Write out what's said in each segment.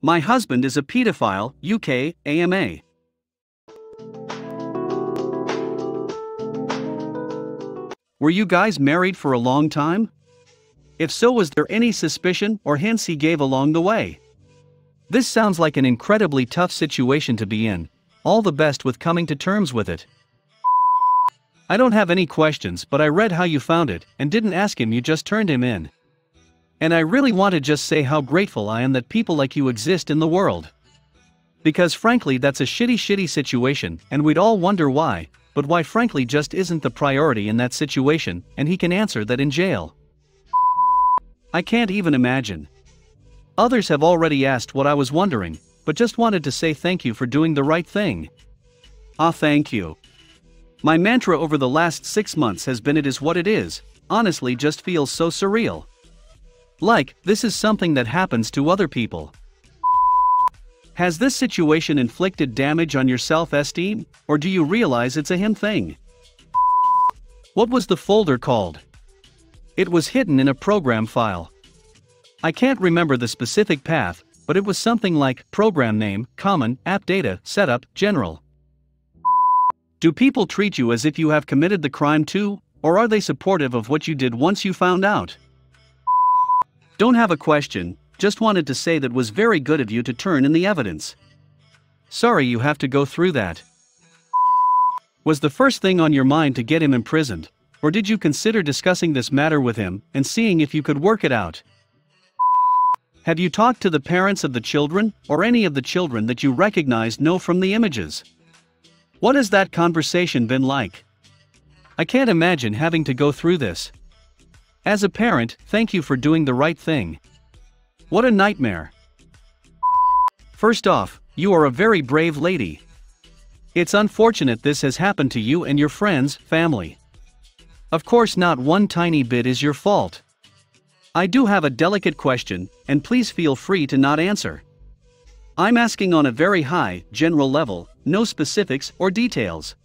My husband is a paedophile, UK, AMA. Were you guys married for a long time? If so, was there any suspicion or hints he gave along the way? This sounds like an incredibly tough situation to be in. All the best with coming to terms with it. I don't have any questions, but I read how you found it and didn't ask him, you just turned him in. And I really want to just say how grateful I am that people like you exist in the world. Because frankly, that's a shitty situation, and we'd all wonder why, but why frankly just isn't the priority in that situation, and he can answer that in jail. I can't even imagine. Others have already asked what I was wondering, but just wanted to say thank you for doing the right thing. Thank you. My mantra over the last 6 months has been it is what it is. Honestly, just feels so surreal. Like, this is something that happens to other people. Has this situation inflicted damage on your self-esteem, or do you realize it's a him thing? What was the folder called? It was hidden in a program file. I can't remember the specific path, but it was something like program name, common, app data, setup, general. Do people treat you as if you have committed the crime too, or are they supportive of what you did once you found out? Don't have a question, just wanted to say that was very good of you to turn in the evidence. Sorry you have to go through that. Was the first thing on your mind to get him imprisoned, or did you consider discussing this matter with him and seeing if you could work it out? Have you talked to the parents of the children, or any of the children that you recognized know from the images? What has that conversation been like? I can't imagine having to go through this. As a parent, thank you for doing the right thing. What a nightmare. First off, you are a very brave lady. It's unfortunate this has happened to you and your friends, family. Of course, not one tiny bit is your fault. I do have a delicate question, and please feel free to not answer. I'm asking on a very high, general level, no specifics or details.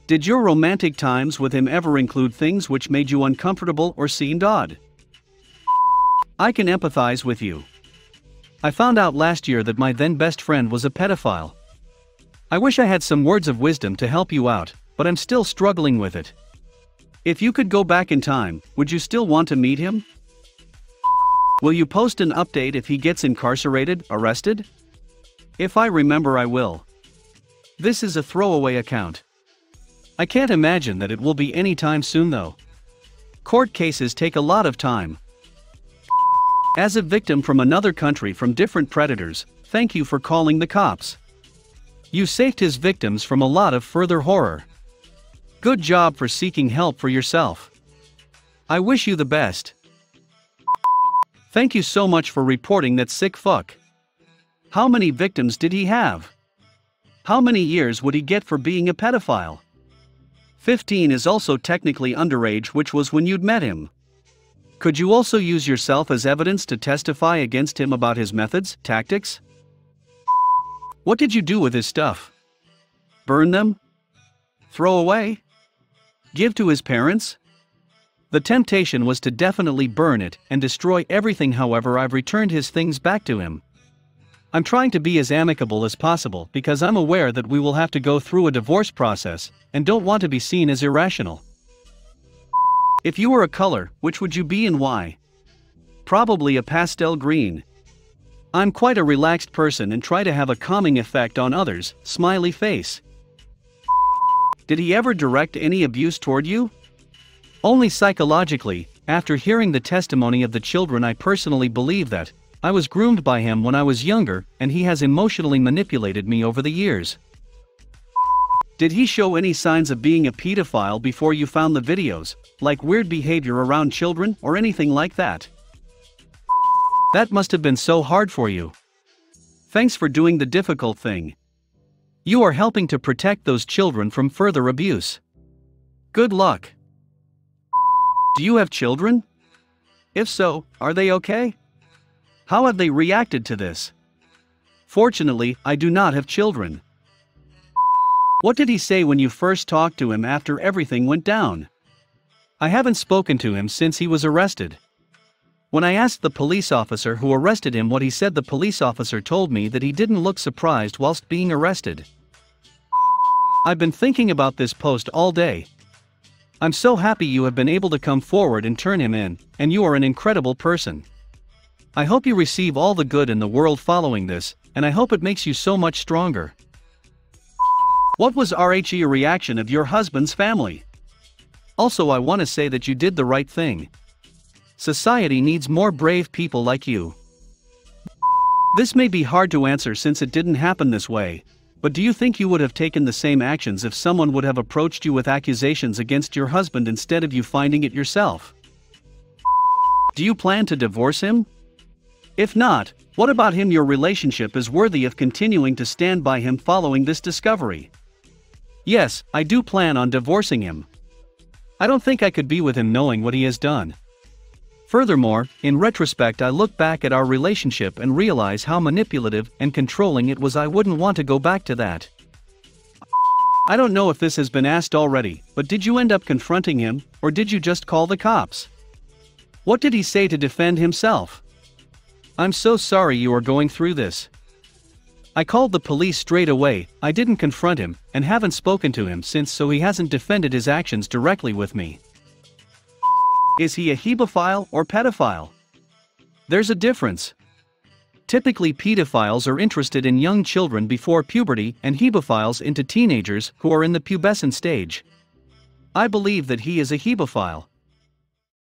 Did your romantic times with him ever include things which made you uncomfortable or seemed odd? I can empathize with you. I found out last year that my then best friend was a pedophile. I wish I had some words of wisdom to help you out, but I'm still struggling with it. If you could go back in time, would you still want to meet him? Will you post an update if he gets incarcerated, arrested? If I remember, I will. This is a throwaway account. I can't imagine that it will be anytime soon though. Court cases take a lot of time. As a victim from another country from different predators, thank you for calling the cops. You saved his victims from a lot of further horror. Good job for seeking help for yourself. I wish you the best. Thank you so much for reporting that sick fuck. How many victims did he have? How many years would he get for being a pedophile? 15 is also technically underage, which was when you'd met him. Could you also use yourself as evidence to testify against him about his methods, tactics? What did you do with his stuff? Burn them? Throw away? Give to his parents? The temptation was to definitely burn it and destroy everything. However, I've returned his things back to him. I'm trying to be as amicable as possible because I'm aware that we will have to go through a divorce process and don't want to be seen as irrational. If you were a color, which would you be and why? Probably a pastel green. I'm quite a relaxed person and try to have a calming effect on others, smiley face. Did he ever direct any abuse toward you? Only psychologically. After hearing the testimony of the children, I personally believe that I was groomed by him when I was younger, and he has emotionally manipulated me over the years. Did he show any signs of being a pedophile before you found the videos, like weird behavior around children or anything like that? That must have been so hard for you. Thanks for doing the difficult thing. You are helping to protect those children from further abuse. Good luck. Do you have children? If so, are they okay? How have they reacted to this? Fortunately, I do not have children. What did he say when you first talked to him after everything went down? I haven't spoken to him since he was arrested. When I asked the police officer who arrested him what he said, the police officer told me that he didn't look surprised whilst being arrested. I've been thinking about this post all day. I'm so happy you have been able to come forward and turn him in, and you are an incredible person. I hope you receive all the good in the world following this, and I hope it makes you so much stronger. What was RHE a reaction of your husband's family? Also, I want to say that you did the right thing. Society needs more brave people like you. This may be hard to answer since it didn't happen this way, but do you think you would have taken the same actions if someone would have approached you with accusations against your husband instead of you finding it yourself? Do you plan to divorce him? If not, what about him? Your relationship is worthy of continuing to stand by him following this discovery. Yes, I do plan on divorcing him. I don't think I could be with him knowing what he has done. Furthermore, in retrospect, I look back at our relationship and realize how manipulative and controlling it was. I wouldn't want to go back to that. I don't know if this has been asked already, but did you end up confronting him, or did you just call the cops? What did he say to defend himself? I'm so sorry you are going through this. I called the police straight away. I didn't confront him, and haven't spoken to him since, so he hasn't defended his actions directly with me. Is he a hebephile or pedophile? There's a difference. Typically, pedophiles are interested in young children before puberty, and hebephiles into teenagers who are in the pubescent stage. I believe that he is a hebephile.